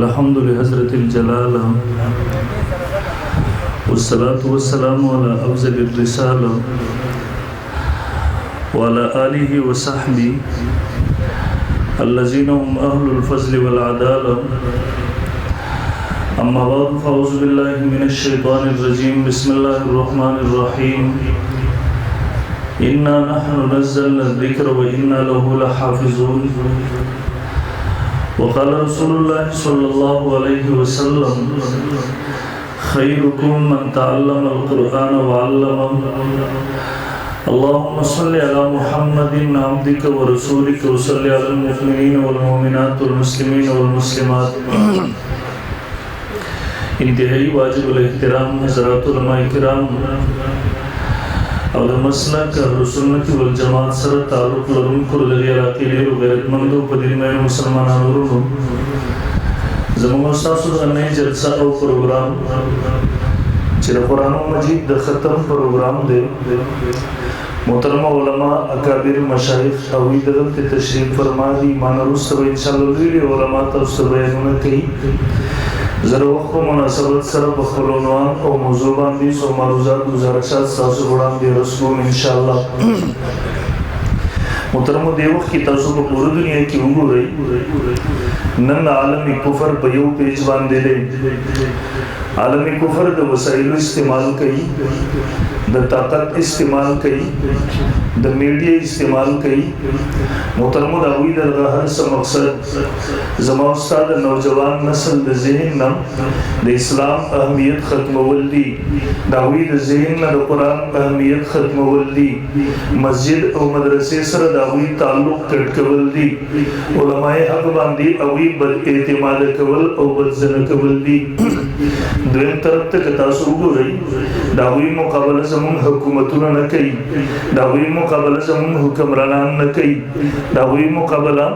الحمد لحضرت الجلالة والصلاة والسلام على أفضل الرسالة وعلى آله وصحبه الذين هم أهل الفضل والعدالة. أما بعد فأعوذ بالله من الشيطان الرجيم. بسم الله الرحمن الرحيم. إنا نحن نزلنا الذكر وإنا له لحافظون. وقال رسول الله صلى الله عليه وسلم خيركم من تعلم القرآن وعلمه. اللهم صل على محمد عبدك ورسولك وصل على المؤمنين والمؤمنات والمسلمين والمسلمات. انتہائی واجب الاحترام حضرات علماء کرام اور مسلک اہل سنت والجماعت سره تعلق لرونکو د دې علاقې ډېرو غیرتمندو په دین مینو مسلمانانو ورونو زموږ ستاسو د نننۍ جلسه او پروګرام چې د قرآن مجید د ختم پروګرام دی محترم علماء اکابر مشایخ هغوی دلته تشریف فرما دي مانه وروسته به انشاءالله ډېرې علما تاسو ته بیانونه کوي. زه وخت په مناسبت سره په خپل عنوان او موضوع باندې څو معروضات گزارشات ستاسو وړاندې رسوم انشاءالله. محترمو دې وخت کې تاسو په پوره دنیا کې وګورئ نن عالم کفر په یو پیج باندې دی. عالم کفر د وسایلو استعمال کوي، د طاقت استعمال کوي، د میډیا استعمال کوي. محترمو د هغوی د هر څه مقصد زما استاد نوجوان نسل د ذهن نه د اسلام اهمیت ختمول دي، د هغوی د ذهن نه د قرآن اهمیت ختمول دي، مسجد او مدرسې سره د هغوی تعلق کټ کول دي، علماء حق باندې هغوی بد اعتماده کول او بدظنه کول دي. دویم طرف ته که تاسو وګورئ د هغوی مقابله زموږ حکومتونه نه کوي، د هغوی مقابله زموږ حکمرانان نه کوي، د هغوی مقابله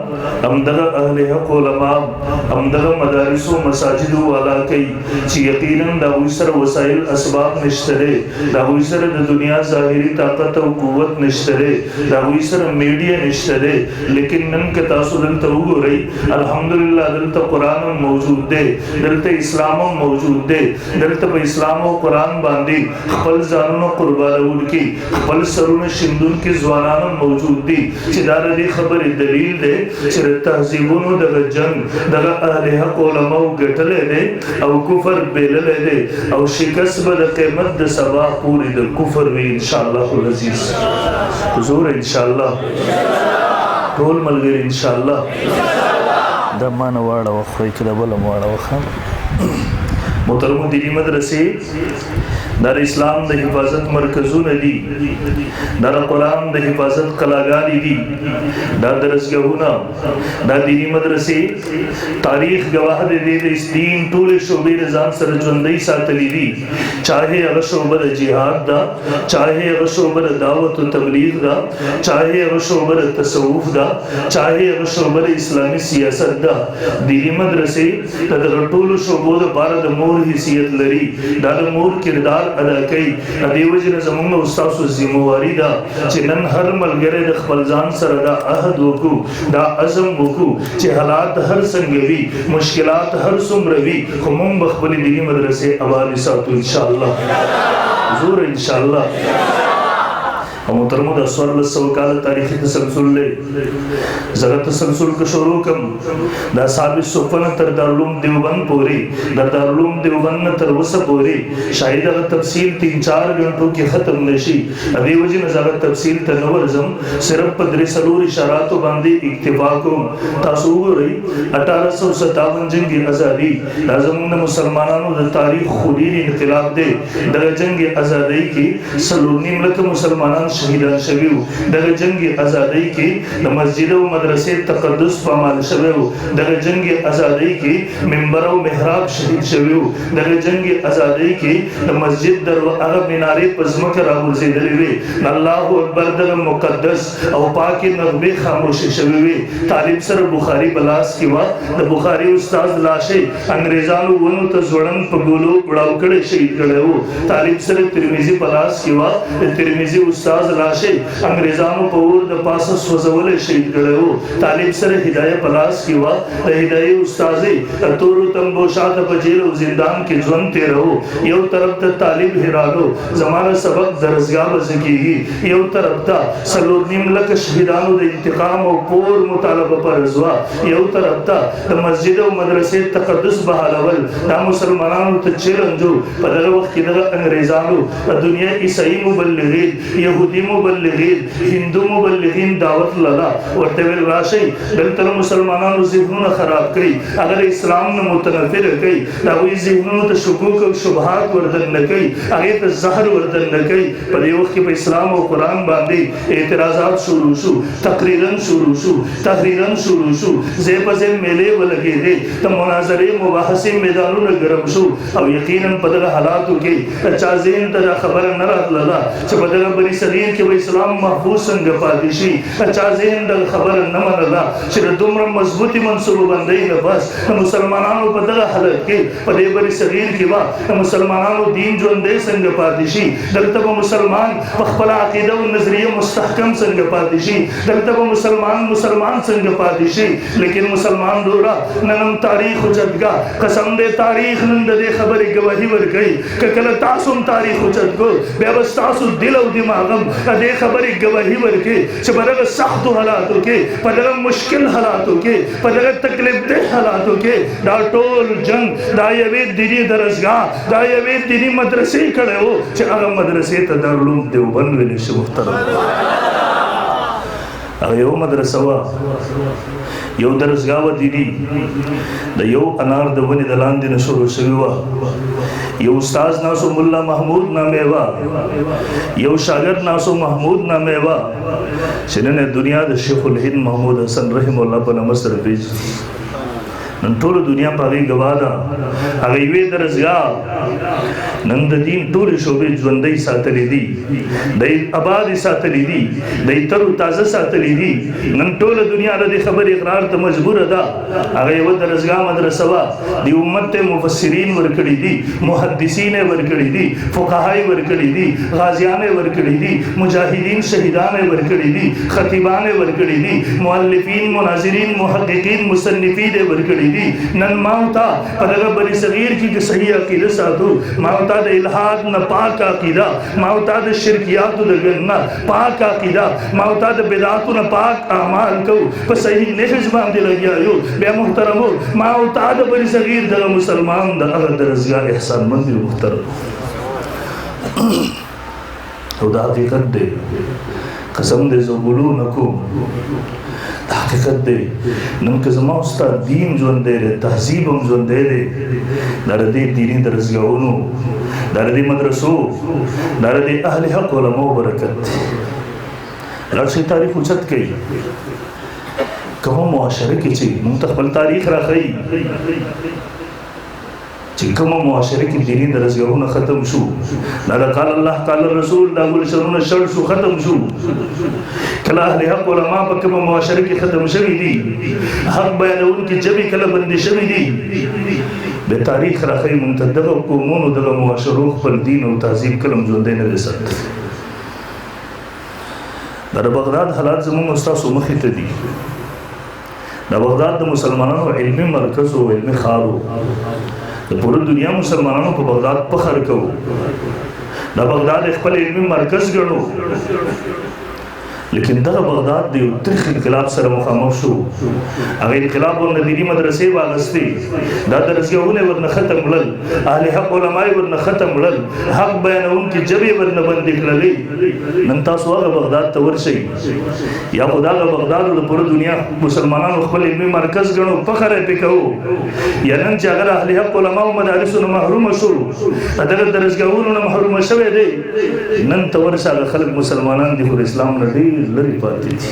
همدغه اهل حق علما همدغه مدارسو مساجدو والا کوي چې یقینا د هغوی سره وسایل اسباب نشته دی، د هغوی سره د دنیا ظاهري طاقت او قوت نشته دی، د هغوی سره میډیا نشته دی. لیکن نن که تاسو دلته وګورئ الحمدلله دلته قرآن هم موجود دی، دلته اسلام هم موجود دی، دلته په اسلام او قرآن باندې خپل ځانونه قربانونکي خپل سرونه شیندونکي ځوانان هم موجود دي چې دا د دې خبرې دلیل دی چې د تهذیبونو دغه جنګ دغه اهل حق علماو ګټلی دی او کفر بیللی دی او شکست به د قیمت د سبا پورې د کفر وي انشاءالله العزیز. حضور انشاءالله ټول ملګري انشاءالله دا ما نه واړه وخوئ که د بله م واړه وخم. محترمو دینی مدرسې دا د اسلام د حفاظت مرکزونه دي، دا د قرآن د حفاظت قلاګانې دي، دا درسګاهونه، دا دینی مدرسې تاریخ گواه دی د دین ټولې شعبې د ځان سره ژوندۍ ساتلي دي، چاهے هغه شعبه د جهاد ده، چاهے هغه شعبه د دعوت و تبلیغ ده، چاهے هغه شعبه د تصوف ده، چاهے هغه شعبه د اسلامي سیاست ده. دینی مدرسې د دغه ټولو شعبو دپاره د مور حیثیت لري، دا د مور کردار ادا کوي. د دې وجې نه زموږ نه ستاسو ذمهواري ده چې نن هر ملګری د خپل ځان سره دا عهد وکړو، دا عزم وکړو چې حالات هر څنګه وي، مشکلات هر څومره وي، خو موږ به خپلې دیني مدرسې ابادې ساتو انشاءالله. حضور انشاءالله او محترمو د اسوار لسو کال تاریخی تسلسل لے زغت تسلسل کا شروع کم دا اصحاب صفن تر دارالعلوم دیوبند پوری در دارالعلوم دیوبند تر وسط پوری شاید اگر تفصیل 3-4 گھنٹوں کی ختم نشی ابھی وجہ نظارت تفصیل تنورزم صرف پدر سلور اشاراتو باندی اکتفا کو تاسوگ رہی 1857 جنگ ازادی لازمون مسلمانانو دا تاریخ خودیر انقلاب دے در جنگ ازادی کی سلور نیملک مسلمانان شہیدان شویو در جنگ ازادی کی در مسجد و مدرسے تقدس پامال شویو در جنگ ازادی کی منبر و محراب شہید شویو در جنگ ازادی کی در مسجد در اغب منارے پزمک راہور زیدلیوی اللہ اکبر در مقدس او پاک نغبے خاموش شویوی طالب سر بخاری بلاس کی وقت در بخاری استاذ لاشے انگریزانو ونو تزوڑن پگولو بڑاو کڑے شہید کڑے ہو طالب سر ترمیزی بلاس کی وقت ترمیزی استاذ لاشے انگریزانو پور د پاس سوزول شہید کڑے ہو طالب سر ہدایہ پلاس کی وقت ہدایہ استازی تورو تنبو شاد بجیر و زندان کے جون تے رہو یو طرف تا طالب ہرادو زمانہ سبق درزگاہ بزکی گی یو طرف تا سلور نملک شہیدانو دا انتقام و پور مطالبہ پر رضوا یو طرف تا مسجد و مدرسے تقدس بحالول دا مسلمانانو تچیرنجو پدر وقت کی دا انگریزانو دنیا عیسائی مبلغین یہودی مبلغین ہندو مبلغین دعوت لگا ورطویل راشی دلتر مسلمانانو ذہنون خراب کئی اگر اسلام نے متنفر کئی داوی ذہنون تا شکوک و شبہات وردن نکئی اگر تا زہر وردن نکئی پر یہ وقت کی پہ اسلام و قرآن باندی اعتراضات شروع شو تقریرن شروع شو تحریرن شروع شو زیب زیب میلے ولگے دے تا مناظرے مباحثی میدانوں گرم شو او یقیناً پدر حالاتو کی چازین تا خبر نرات لگا چا پدر بری صغیر کہ وہ اسلام محفوظ سنگ پادشی چازین دا خبر نمن لگا چا دمر مضبوطی منصوب بندی نفس مسلمانانو پدر حالت کی پدر بری صغیر کی با مسلمانانو دین جو اندے سنگ پادشی دلتب مسلمان پخپلا عقیدہ و نظریہ مستحکم سنگ پادشی دلتب مسلمان سنگ پادشی لیکن مسلمان دورا ننم تاریخ جدگا قسم دے تاریخ نند دے خبر گواہی ور گئی کہ کل تاسم تاریخ جد کو بے بس تاسو دل و دماغم دے خبر گواہی ور کے چبرگ سخت حالاتوں کے پدر مشکل حالاتوں کے پدر تکلیف دہ حالاتوں کے دا ٹول جنگ دا یوی دینی درسگاہ دا یوی دینی مدرسے کھڑے ہو چاہا مدرسے تا دارالعلوم دیوبند ویلے سے محترم اگر یو مدرسہ وا یو درسگاہ و دینی دا یو انار دونی دلان دی نشور شویوا یو استاذ ناسو ملا محمود نامیوا یو شاگرد ناسو محمود نامیوا چنین دنیا دا شیخ الہند محمود حسن رحم اللہ پا نمستر پیج نن ټول دنیا پاگئی گوادا اگیوی درزگاہ نن دا دین ټول شعبے جوندی ساتلی دی دی آباد ساتلی دی دی تر و تازہ ساتلی دی نن ټول دنیا را دی خبر اقرار تا مجبور دا اگیو درزگاہ مدرسوا دی امت مفسرین ورکڑی دی محدثین ورکڑی دی فقہائی ورکڑی دی غازیان ورکڑی دی مجاہدین شہیدان ورکڑی دی خطیبان ورکڑی دی مؤلفین مناظرین محققین مصنفین ورکڑی دی نن ماؤتا پدر بری صغیر کی صحیح عقیدہ ساتھو ماؤتا دا الہاد نا پاک عقیدہ ماؤتا دا شرکیاتو دا گننا پاک عقیدہ ماؤتا دا بدعاتو نا پاک اعمال کو پس صحیح نحج باندے لگیا یو بے محترمو ماؤتا دا بری صغیر دا مسلمان دا اگر درزگاہ احسان مندی محترم خدا حقیقت دے قسم دے زبولو نکو حقیقت دے نمک زمان استا دین جون دے رے تحذیبم جون دے رے دردے دینی درزگاہونو دردے مدرسو دردے اہل حق علماء برکت لڑشی تاریخ اچھت کئی کہوں معاشرے کی چی منتقبل تاریخ رکھئی چکم معاشرے کی دینی درزگاہون ختم شو نادا قال اللہ قال الرسول دا گل شرون شر شو ختم شو کلا اہل حق علماء پا کم معاشرے کی ختم شوی دی حق بیانون کی جبی کلا بندی شوی دی بے تاریخ رخی منتدغ قومون و دغا معاشروخ پر دین و تحذیب کلم جوندے نرسد در بغداد حالات زمان استاس و مخیط دی در بغداد دا مسلمانان و علمی مرکز و علمی خارو پورا دنیا مسلمانانوں کو بغداد پخر کو دا بغداد خپل علمي مرکز ګڼو، لیکن دغه بغداد د یو تاریخ انقلاب سره مخامخ شو. هغه انقلاب ورنه دیني مدرسې واغستې، دا درسګاهونه ورنه ختم کړل، اهل حق علماء ورنه ختم کړل، حق بیانونکي ژبې ورنه بندې کړلې. نن تاسو هغه بغداد ته ورشئ، یا خو دغه بغداد د پوره دنیا مسلمانانو خپل علمي مرکز ګڼو، فخر یې پې کوو. یا نن چې هغه اهل حق علماو مدارسو نه محرومه شو، دغه درسګاهونو نه محرومه شوی دی، نن ته ورشه هغه خلک مسلمانان دي خو د اسلام نه ډېر لري پاتې دي.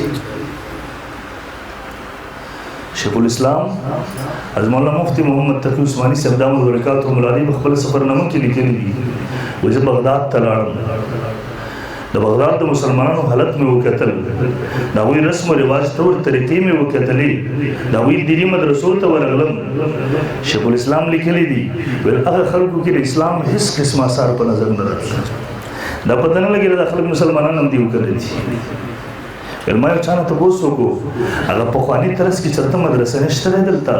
شیخ الاسلام حضرت مولانا مفتی محمد تقی عثماني صاحب دامت برکاتهم العالی په خپل سفرنامه کې لیکلي دي، وایي زه بغداد ته لاړم، د بغداد د مسلمانانو حالت مې وکتل، د هغوی رسم و رواج طور طریقې مې وکتلې، د هغوی دیني مدرسو ته ورغلم. شیخ الاسلام لیکلي دي ویل هغه خلکو کې د اسلام هیڅ قسم اثار په نظر نه راتلل. دا پته نه لګېده دا خلک مسلمانان هم دي وکړلی دي. ویل ما یو چا نه تپوس وکړو هغه پخواني طرز کې چېرته مدرسه نشته دی دلته،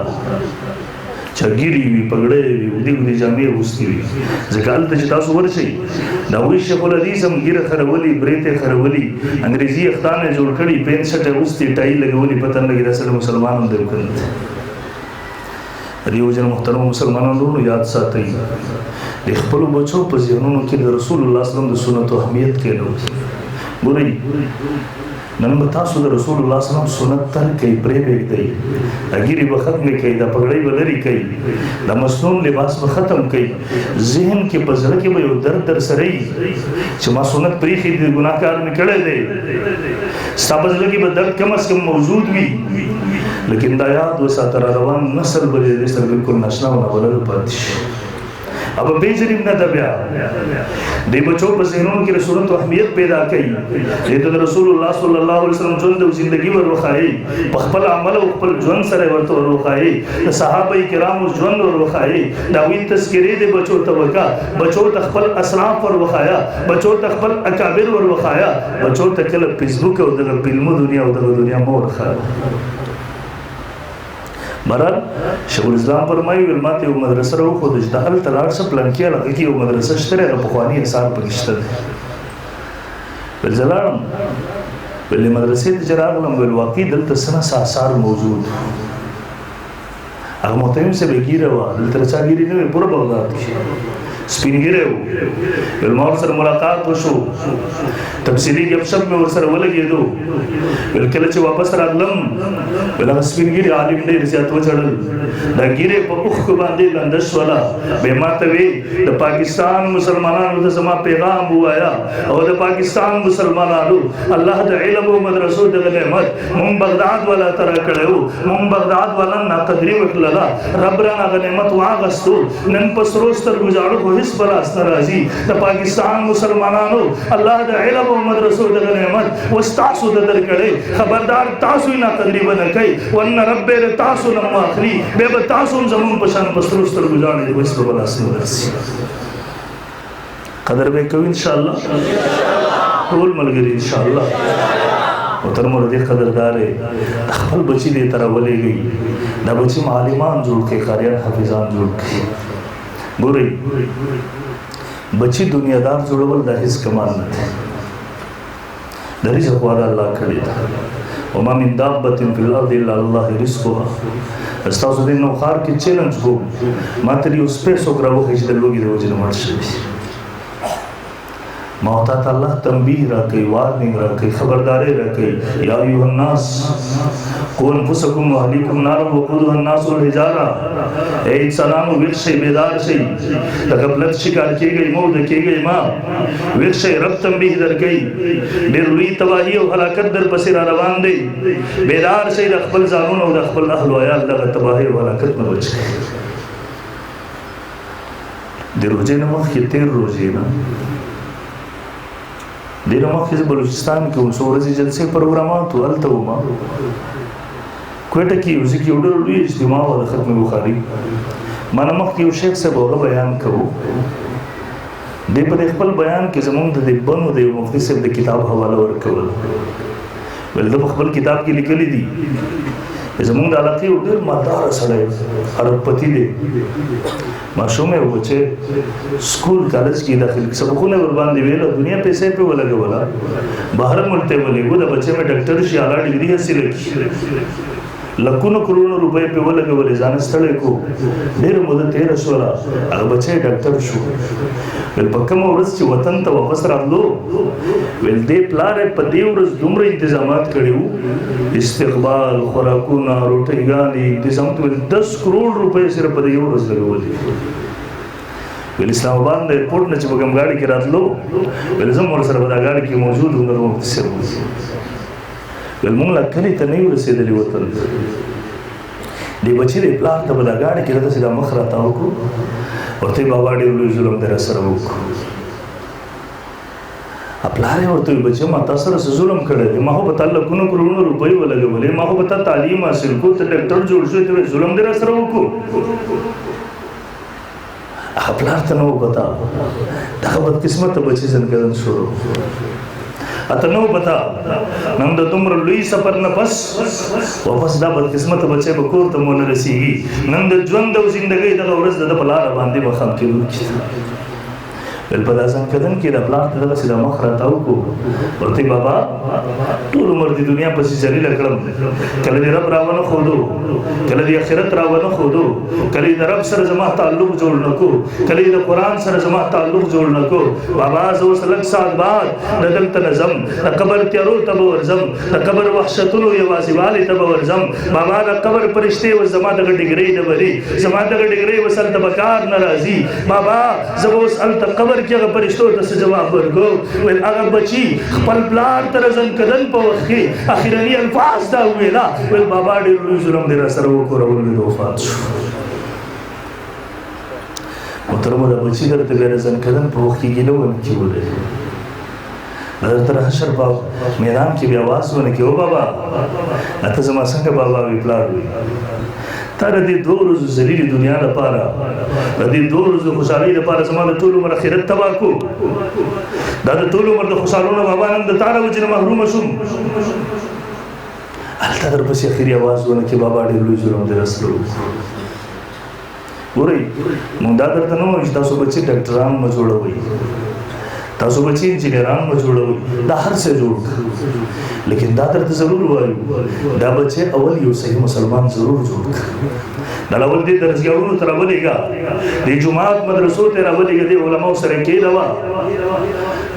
چرګیرې وي، پګړۍ وي، اوږدې اوږدې جامې اغوستې وي. ځکه هلته چې تاسو ورشئ د هغوی شیخ الحدیث هم ږیره خرولي، برېت یې خرولي، انګریزي اختان یې جوړ کړي، پینټ شرټ یې اغوستې، ټای لګولي، پته نه لګي دا سړی مسلمان هم دی که نه دی. د یو جن محترمو مسلمانانو ورونو یاد ساتئ د خپلو بچو په ذهنونو کې د رسول الله صلی الله علیه وسلم د سنتو اهمیت کېنوي. ګورئ نن به تاسو د رسول الله صلی الله علیه وسلم سنت تر کوي، پرې پرېږدئ، دا ږیرې به ختمې کوي، دا پګړۍ به لرې کوي، دا مصنون لباس به ختم کوي. ذهن کې په زړه کې به یو درد در سره وي چې ما سنت پرېښی دی، ګناه کار مې کړی دی. ستا په زړه کې به درد کم از کم موجود وي، لیکن دا یاد وساته را روان نسل به دې سره بالکل ناشنا او نابلده پاتې شي. اب بیجریم نه ده بیا دی بچو په ذهنونو کې رسولت او اهمیت پیدا کوي. دې ته رسول الله صلی الله علیه وسلم ژوند او زندگی ور وخایي، په خپل عمل او خپل ژوند سره ورته ور وخایي، د صحابه کرامو ژوند ور وخایي، دا وی تذکرې دې بچو ته وکا، بچو ته خپل اسراف ور وخایا، بچو ته خپل اکابر ور وخایا، بچو ته کله فیسبوک او د فلمو دنیا او د دنیا مور خاله. برحال شیخ الاسلام فرمایي ویل ماته یو مدرسه راوښوده چې د هلته لاړ شه پلانکي هغه کې یو مدرسه شته دی، هغه پخواني اثار پکې شته دی. ویل زه لاړم، ویل مدرسې ته چې راغلم ویل واقعي دلته څه نه څه اثار موجود. هغه محترم صاحب یې ږیره وه، دلته چا ږیرې نه وې پوره بغداد کې، سپین ږیری و. ویل ما ورسره ملاقات وشو، تفصیلي ګپ شپ مې ورسره ولګېدو. ویل کله چې واپس راغلم ویل هغه سپین ږیري عالم ډېر زیات وچړل، دا ږیرې په اوښکو باندې لنده شوله. بیا ما ته وی د پاکستان مسلمانانو ته زما پیغام ووایه او د پاکستان مسلمانانو الله د علم او مدرسو دغه نعمت مونږ بغداد والا ته راکړی و، مونږ بغداد والا ناقدري وکړله، رب رانه هغه نعمت واغستو. نن په سرو سترګو ژاړو خو هېڅ په لاس نه راځي. د پاکستان مسلمانانو الله د علم او مدرسو دغه نعمت اوس تاسو ته درکړی، خبردار تاسو یې ناقدري به نه کوئ، ورنه رب به د تاسو نه مو اخلي، بیا به تاسو هم زمونږ په شان په سرو سترګو ژاړئ، خو هېڅ په لاس نه درځي. قدر به کوي انشاءالله ټول ملګري انشاءالله. محترمو د دې قدردارې خپل بچي دې ته راولېږئ، دا بچي معلمان جوړ کړئ، قاریان حافظان جوړ کړئ. ګورئ بچی دنیادار جوړول دا هیڅ کمال نه دی، د رزق وعده الله کړې ده. وما من دابة فی الارض الا الله رزقها. ستاسو دې نوښار کې چیلنج کوم، ما ترې یو سپی څوک راوښیي چې د لوږې د وجې نه مړ شوي، ما ته الله تنبیه راکوي، وارننګ راکوي، خبرداری راکوي. یا ایها الناس قوا انفسکم واهلیکم نارا وقودها الناس والحجاره. اے انسانانو ویښ شئ، بیدار شئ، د غفلت شکار کېږئ مو د کېږئ ما، ویښ شئ، رب تنبیه درکوي، ډېر لوی تباهي او هلاکت در پسې را روان دی. بیدار شئ، د خپل ځانونو او د خپل اهل و عیال دغه تباهي او هلاکت نه بچ کړئ. د روژې نه مخکې 13 روژې نه دیر مخکې زه بلوچستان کې وم، څو ورځې جلسې پروګرامات وو، هلته وم. کوټه کې یو ځای کې یو ډېر لوی اجتماع وه د ختم بخاري. ما نه مخکې یو شیخ صاحب هغه بیان کوو، دی په خپل بیان کې زمونږ د دیوبند د یو مفتي صاحب د کتاب حواله ورکول. ویل ده په خپل کتاب کې لیکلي دي زمونږ د علاقې یو ډېر مالداره سړی عرب پتی دی، ماشوم ہے بچے سکول کالج کی داخل سبقونه ور باندې ویل دنیا پیسې په ولګولا بهر ملته ولګو د بچے میں ډاکټر شي اعلی ډگری حاصل کړي لکونو کروڑو روپے په ولګولې ځان ستړی کو ډېر مده تیر شو را هغه بچے ډاکټر شو ول پکم ورځ چې وطن ته واپس راغلو ول دې پلار په دې ورځ دومره تنظیمات کړیو استقبال خوراکونه روټیګانی د سمت 10 کروڑ روپے صرف په دې ورځ لګولې ول اسلام آباد د ایرپورټ نه چې بګم گاڑی کې راتلو ول زم ور سره دا گاڑی کې موجود وګورم مختصر ول مونږ لا کلی ته نه ورسېدلې وطن دی بچی د پلان ته بل گاڑی کې راته سیده مخ راته وکړو ورته بابا ډېر لوی ظلم در سره وکړو خپلاره ورته بچي ما تاسو سره ظلم کړی ما هو په تعالی کونو کروڑو روپۍ ولګولې ما هو په تعلیم حاصل کو ته ډاکټر جوړ شو ته ظلم در سره وکړو خپلار ته نو پتا دا بد قسمت بچي څنګه شروع اته نو پتا نن د تمر لوی سفر نه پس واپس دا بد قسمت بچي به کور ته مون رسیږي نن د ژوند او ژوندۍ د ورځ د پلار باندې مخام کېږي بل په داسن کدن کې د پلان ته سیده مخ راته وکړو ورته بابا ټول عمر د دنیا پسې ذلیل کړم کله دې رب راونه خودو کله دې آخرت راونه خودو کله دې رب سره زما تعلق جوړ نکو کله دې قرآن سره زما تعلق جوړ نکو بابا زو سلک سال بعد دلته نظم قبر تیارو تب ورزم قبر وحشتونو یوازې والي تب ورزم بابا د قبر فرشته و زما د ډیګری د بری زما د ډیګری وسل د بکار ناراضي بابا زوس ال قبر کې هغه فرشتو ته جواب ورکو ول هغه بچي خپل پلان تر ځن کدن په وخت کې اخیرنی الفاظ دا ویلا ول بابا ډېر لوی ظلم دې سره وکړو ول وفات شو محترم د بچي درته ډېر ځن کدن په وخت کې ګلو کې وله تر حشر باب میدان کې بیا आवाज ونه کې او بابا اته زما څنګه بابا وی پلار وی تر دې دوه ورځې ذلیل دنیا لپاره دې دوه ورځې خوشحالي لپاره زما د ټول عمر آخرت تباہ کو دا د ټول عمر د خوشحالونو بابا نن د تعالی وجه محروم شوم الته در پسې اخیری आवाज ونه کې بابا ډېر لوی ظلم دې رسول ګورئ موږ دا درته نو چې تاسو بچي ډاکټران مو جوړوي تاسو بچی انجینران مو جوړوي دا هر څه جوړ لیکن دا درته ضرور وایو دا بچي اول یو صحیح مسلمان ضرور جوړ دا اول دې درسګاونو تر ولېګا دې جمعات مدرسو ته راولېګا دې علماء سره کې دا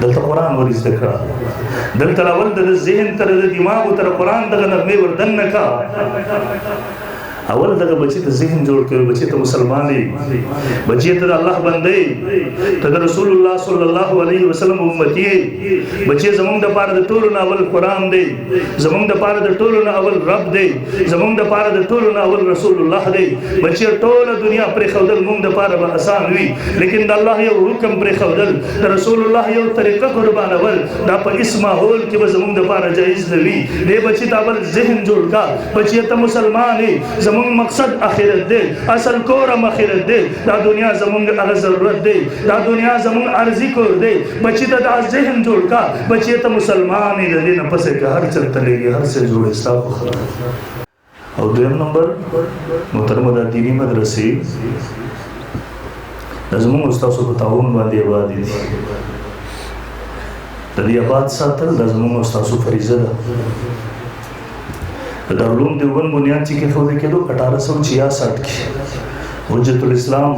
دلته قرآن ور زده کړه دلته اول د ذهن تر د دماغ تر قرآن دغه نغمه وردن نکا اول دغه بچی ته ذهن جوړ کړو بچی ته مسلمان دی بچی ته الله بندي ته رسول الله صلی الله علیه وسلم امتی بچی زمونږ د پاره د ټولو نه اول قرآن دی زمونږ د پاره د ټولو نه اول رب دی زمونږ د پاره د ټولو نه اول رسول الله دی بچی ټوله دنیا پر خودل مونږ د پاره به آسان وي لیکن د الله یو حکم پر خودل د رسول الله یو طریقه قربان اول دا په اسم ماحول کې به زمونږ د پاره جایز نه وي دې بچی ته اول ذهن جوړ کا بچی ته مسلمان دی زمون مقصد آخرت دے اصل کورم آخرت دے دا دنیا زمون اگر ضرورت دے دا دنیا زمون عرضی کور دے بچی تا دا ذہن جوڑ کا بچی تا مسلمانی دا دینا پسے کہ ہر چلتا لے گی ہر سے جوڑے استاق خراب اور دویم نمبر محترم دا دینی مدرسی دا زمون استاسو بتاون باندی آبادی دی دا دی آباد ساتل دا زمون استاسو فریضه دا دارالعلوم دیوبند بنیاد چې کې خوده کېدو 1866 کې حجت الاسلام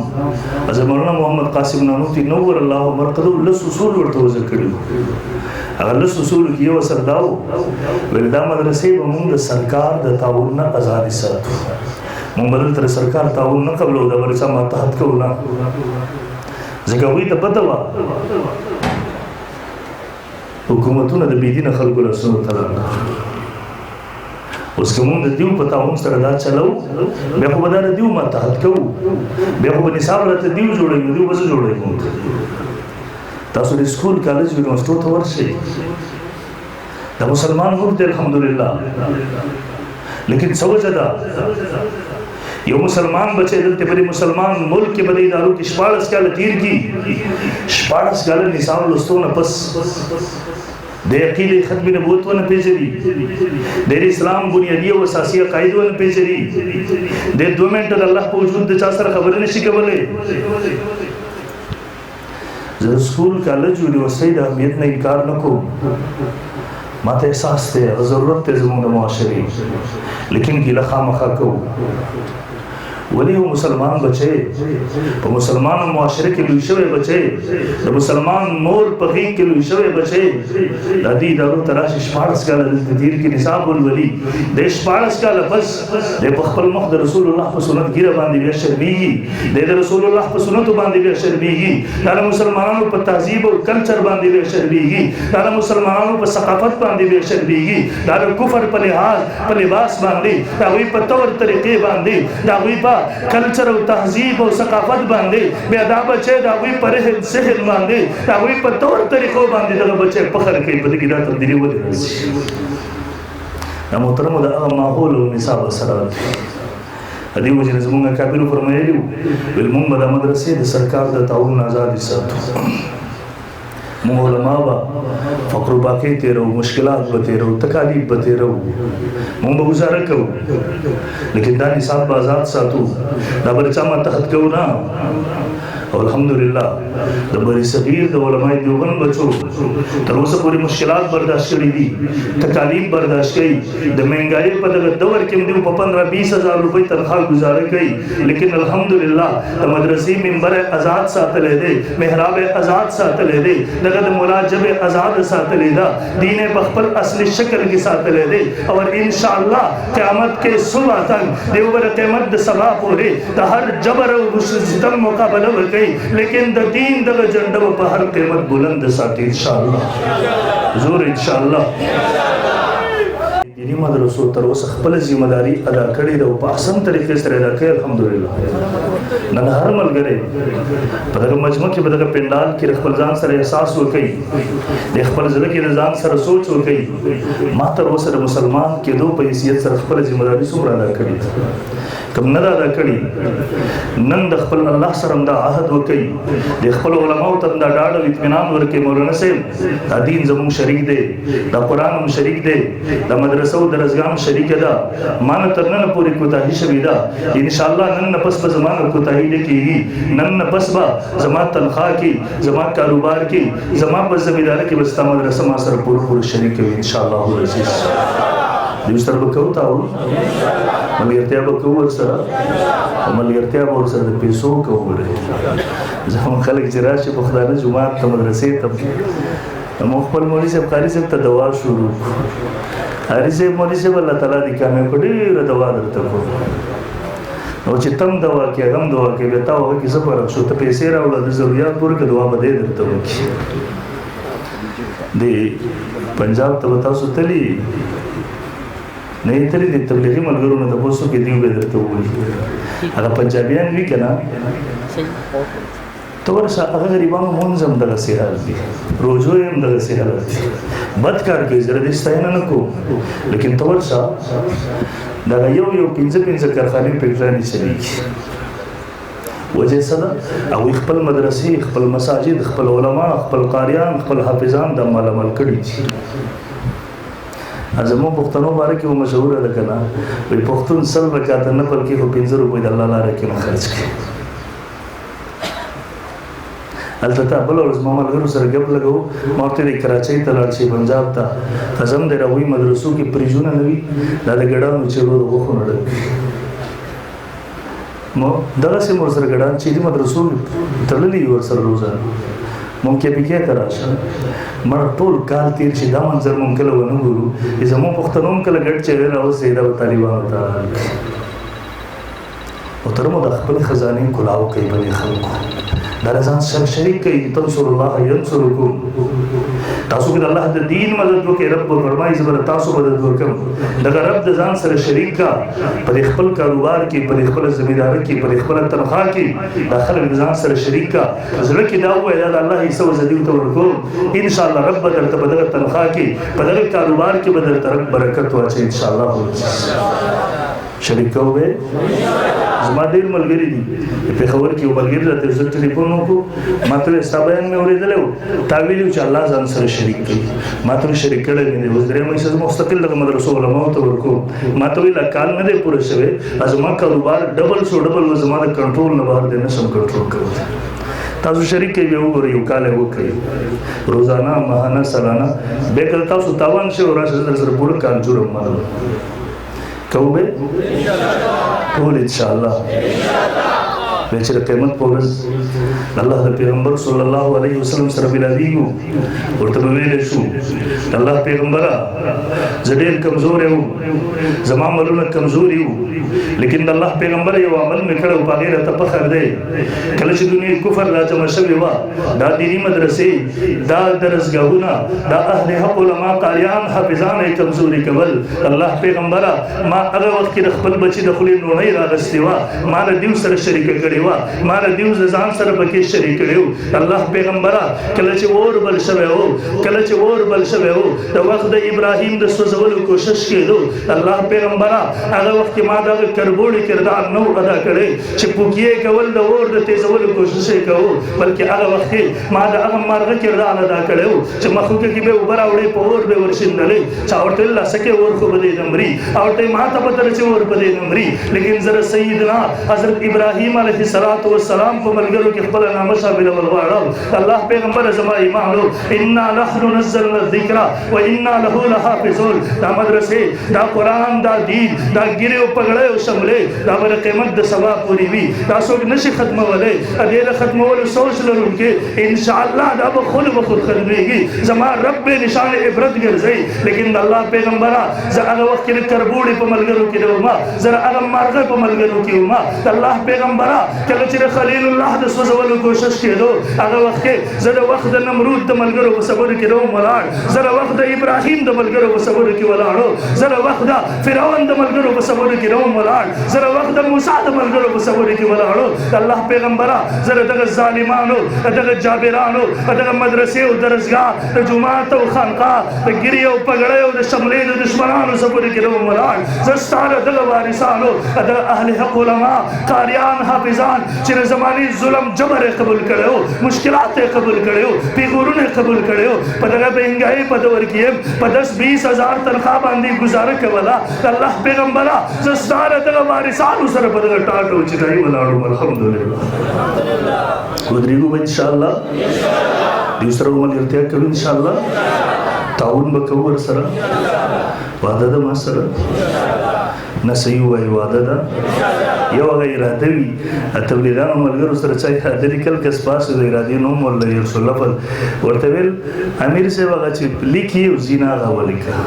حضرت مولانا محمد قاسم نانوتي نور الله مرقدو لس اصول ورته وضع کړي هغه لس اصول کې یو اثر داو ول دا مدرسې به موږ د سرکار د تعاون نه آزادي ساتو موږ بدل تر سرکار تعاون نه قبلو د ورسا ماتحت کولا ځکه وی ته پته وا حکومتونه د بيدینه خلکو رسول تعالی اوس کوم د دیو پتا هم سره دا چلو بیا خو بدل دیو ماتحت کو بیا خو نصاب راته دیو جوړي دیو بس جوړي تاسو د سکول کالج یونیورسيټو ته ورشئ دا مسلمان هم ته الحمدلله لیکن سوچ دا یو مسلمان بچے دلتے بڑی مسلمان ملک کے بڑی دارو کی 14 کال تیر کی 14 کال نصاب لستوں پس د عقیده ختم نبوت ونه پیژني د اسلام بنیادی او اساسي عقاید ونه پیژني د 2 منټه د الله په وجود د چا سره خبرې نشي کولای. زه سکول کالج یونیورسيټي د اهمیت نه انکار نه کوم، ماته احساس ته ضرورت ته زموږ د معاشري، لیکن ګیله خامخا کوو. ولی وہ مسلمان بچے په مسلمان معاشره کې لوی شوی بچے د مسلمان مور په غېږ کې لوی شوی بچے د دې دارو تراش شپارس کاله د دیر کې نصاب ولولي د شپارس کاله بس د خپل مخ د رسول الله په سنت ګیره باندې بیا شرمېږي، د رسول الله په سنت باندې بیا شرمېږي، د مسلمانانو په تهذیب او کلچر باندې بیا شرمېږي، د مسلمانانو په ثقافت باندې بیا شرمېږي، د کفر په لحاظ په لباس باندې د هغوی په طور طریقې باندې د هغوی په کلچر او تهذیب او ثقافت باندې بیا دا بچی د هغوی په رهن سهن باندې د هغوی په طور طریقو باندې دغه بچی فخر کوي. په دې کې دا تبدیلي ولې راځي؟ دا محترمو د هغه ماحول او نصاب سره د دې وجې نه زموږ اکابرو فرمایلي وو ویل موږ به دا مدرسې د سرکار د تعاون ازادې ساتو، موږ علما به فقر و باقی تیرو، مشکلات به تیرو، تکالیف به تیرو، موږ به گزاره کوو، لیکن دا نصاب به آزاد ساتو، دا به چا ما تحت کوو نه. او الحمدلله د بری صغیر د علماء دیوبند بچو تر اوسه پورې مشکلات برداشت کړي دي، تکالیف برداشت کړي، د مهنګایي په دغه دور کې موږ په 15-20 هزار روپۍ تنخواه گزاره کوي، لیکن الحمدلله د مدرسې منبر آزاد ساتلی دی، محراب آزاد ساتلی دی، دغه د مولا جبه آزاد ساتلی ده، دین په خپل اصلي شکل کې ساتلی دی. او ان شاء الله قیامت کې صبح تک دیوبر قیامت د سبا پورې د هر جبر او ستم مقابله وکړي، لیکن د دین دغه جنډه په هر قیمت بلند ساتي ان شاء الله حضور ان شاء الله. دینی مدرسو تر اوسه خپل ذمہ داری ادا کړې ده او په احسن طریقې سره ادا کوي الحمدلله. نن هر ملګری په دغه مجمع کې په دغه پنډال کې خپل ځان سره احساس وکړي، د خپل زړه کې د ځان سره سوچ وکړي ما تر اوسه د مسلمان کېدو په حیثیت سره خپل ذمہ داری څومره ادا کړې ده، کوم نه ادا کړي. نن د خپل الله سره دا عهد وکړي، د خپل علماو ته دا ډاډ او اطمینان ورکړي مولانا صاحب دا دین زموږ شریک دی، دا قرآن هم شریک دی، دا مدرسه او درسګاه هم شریک ده، ما نه تر نن پورې کوتاهي شوې ده، ان شاء الله نن نه پس به زما نه کوتاهي نه کېږي، نن نه پس به زما تنخواه کې، زما کاروبار کې، زما په زمینداري کې به ستا مدرسه ما سره پوره شریک وي ان شاء الله العزیز. دوی سره به کوو تعاون، ملګرتیا به کوو ورسره، او ملګرتیا به ورسره د پیسو کوو. زموږ خلک چې راشي پښتانه جومات ته مدرسې ته موږ خپل مولوي صاحب قاري صاحب ته دوا شروع کړو، قاري صاحب مولوي صاحب الله تعالی دې کامیاب کړي ډېره دوا درته کوو، او چې تم دوا کې هغه هم دوا کې بیا تا هغه کې څه فرق شو، ته پیسې راوړه د ضرورت پورې که دوا به دې درته وکړي. د پنجاب ته به تاسو تلي نه یې تلي د تبلیغي ملګرو نه تپوس وکړئ دوی به درته ووایي، هغه پنجابیان وي که نه ته ورشه، هغه غریبانو مونځ هم دغسې حال دي، روژو یې هم دغسې حالت دي، بد کار کوي، زه د دې ستاینه نه کوم، لیکن ته ورشه دغه یو 5 کارخانې فیکټرانې چلېږي. وجه څه ده؟ هغوی خپل مدرسې، خپل مساجد، خپل علما، خپل قاریان، خپل حافظان د مالامال کړي دي. زموږ پښتنو باره کې مشهوره ده که نه، وایي پښتون 100 رکعته نفل کې خو 5 روپۍ د الله لاره کې نه خرڅ کړي. هلته ته بله ورځ ما ملګرو سره ګپ لګوو، ما ورته ویل کراچۍ ته لاړ شئ پنجاب ته، قسم دی د هغوی مدرسو کې فریجونه نه وي، دا د ګډانو چیغو د غوښو نه ډک وي. نو دغسې مو ورسره ګډان چې دي مدرسو تړلي وي ورسره روزانه، مونږ KPK ته راشه مړه ټول کال تېر شي دا منظر مونږ کله ونه ګورو، زموږ پښتنو هم کله ګډ چغې راوځي دا به طالبانو ته محترمو د خپل خزانې کلاو کوي بلې خلکو دا ځان سره شریک کوي، تنصر الله ینصرکم، تاسو کې د الله د دین مدد وکړئ، رب به فرمایي زه به تاسو مدد وکړم. دغه رب د ځان سره شریک کا په خپل کاروبار کې، په خپل زمینداري کې، په خپل تنخواه کې، دا خلک د ځان سره شریک کا، زړه کې دا ووایه دا د الله حصه وزدي ورته ورکوم، ان شاء الله رب به درته په دغه تنخواه کې، په دغه کاروبار کې به درته رب برکت واچوي ان شاء الله. شریک کوو زما ډېر ملګري دي پېښور کې یو ملګري راته زه ټلیفون وکړو ما ته ستا بیان مې اورېدلی و تا ویلي و چې الله ځان سره شریک کوي ما ته شریک کړی مې دی اوس درېیمه حصه مستقل دغه مدرسو علماو ته ورکوم ما ته ویل کال نه دی پوره شوی زما کاروبار ډبل سو ډبل و زما د کنټرول نه بهر دی نشم کنټرول کولی تاسو شریک کوي بیا وګورئ یو کال یې وکړئ روزانه ماهانه سالانه بیا کله تاسو تاوان شي او راشئ در سره پوره کال جوړم معلوم کوو به ټول انشاءالله بیا چې د قیامت په ورځ الله د پیغمبر صلی الله علیه وسلم سره ملاویږو ورته به ویلی شو الله پیغمبره زه ډېر کمزوری وم زما عملونه کمزوري وو لیکن د الله پیغمبر یو عمل مې کړی و په هغې راته فخر دی کله چې دنیا کفر راجمع شوې وه دا دیني مدرسې دا درسګاهونه دا اهل حق علما قاریان حافظان یې کمزوري کول الله پیغمبره ما هغه وخت کې د خپل بچي د خولې نوڼۍ راغستې وه ما له دیو سره شریکه کړې وه ما له دیو ځان سره پکې شریک کړی و الله پیغمبره کله چې اور بل شوی و کله چې اور بل شوی و د وخت د ابراهیم د سوځولو کوشش کېدو الله پیغمبره هغه وخت کې ما دغه کربوړي کردار نو ادا کړی چې پوکیې کول د اور د تیزولو کوشش یې کوو بلکې هغه وخت کې ما د هغه مارغه کردار ادا کړی و چې مخلوق کې به اوبه راوړې په اور به ورشیندلې چې ورته الله سکه اور خو به دې نمري او ته ما ته پته چې اور به دې نمري لیکن زره سیدنا حضرت ابراهیم علیه السلام په ملګرو کې خپل نامه شامل ولغواړو الله پیغمبر زما ایمانو انا نحن نزلنا الذکر وانا له لحافظون دا مدرسې دا قران دا دین دا ګیره او پګړې او شملې دا بر قیامت د سبا پوری وي دا څوک نشي ختمولای دې له ختمولو سوچ لرونکي ان شاء الله دا به خود ختميږي زما رب نشان عبرت ګرځي لیکن الله پیغمبره زه هغه وخت کې کربوړي په ملګرو کې دوما زه هغه مارغه په ملګرو کې وما الله پیغمبره کله چې خلیل الله د سوځولو کوشش کېدو هغه وخت کې زه د وخت د نمرود د ملګرو په صبر کې دوم ولاړ زه د وخت د ابراهیم د ملګرو په صبر کې ولاړو زه د وخت د فرعون د ملګرو په صبر کې دوم ولاړ زه د وخت د موسی د ملګرو په صبر کې ولاړو الله پیغمبره زه دغه ظالمانو دغه جابرانو دغه مدرسې او درسګاه د جمعات او خانقاه د ګری او پګړې او د شملې د دشمنانو صبر کې دوم ولاړ زه ستاره دغه وارثانو د اهل حق علما قاریان حافظان چې زماني ظلم جبر قبول کړو مشکلات قبول کړو پیغورونه قبول کړو په دغه بهنګای په دور کې په 10-20 هزار تنخواه باندې گزاره کولا الله پیغمبره زستار دغه وارثانو سره په دغه ټاټو چې دای ولاړو الحمدلله ودریګو ان شاء الله دې سره ملګرتیا کوي ان شاء الله تعاون وکور سره وعده ده ما سره نسیو وای وعده ده یو غیر ادوی تبلیغان ملګرو سره چې د لیکل کس پاس د ارادي نو مولا رسول الله ورته ویل امیر صاحب هغه چې لیکي او زینا غولیکا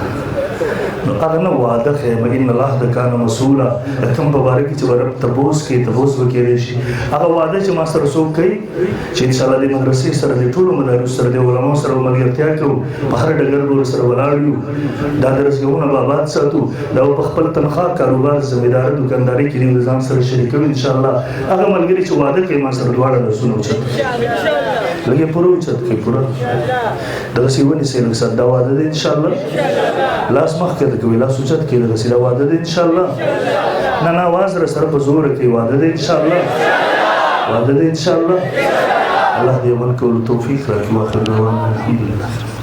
نو هغه نو وعده خیمه ان الله د کان مسولا کوم مبارک چې ورته تبوس وکړي شي هغه وعده چې ما سره څوک کوي چې ان شاء الله د مدرسې سره د ټولو مدارس سره د علماء سره ملګرتیا کوو په هر ډګر ور سره ولاړ یو دا درسګونه به آباد ساتو دا په خپل تنخواه کاروبار ځمېدار دکانداري کې د ځان سره شریک ان شاء الله هغه ملګری چې وعده کوي ما سره دواړه رسول وچت لګي پرو وچت کې پورا دا سیونی سیل سره دا وعده ان شاء الله لاس مخ کې کوي لاس وچت کې دا سیل وعده ان شاء الله نه आवाज را سره په زور کې وعده ان شاء الله وعده ان شاء الله الله دې عمل کولو توفیق راکړي واخر دعوانا الحمدلله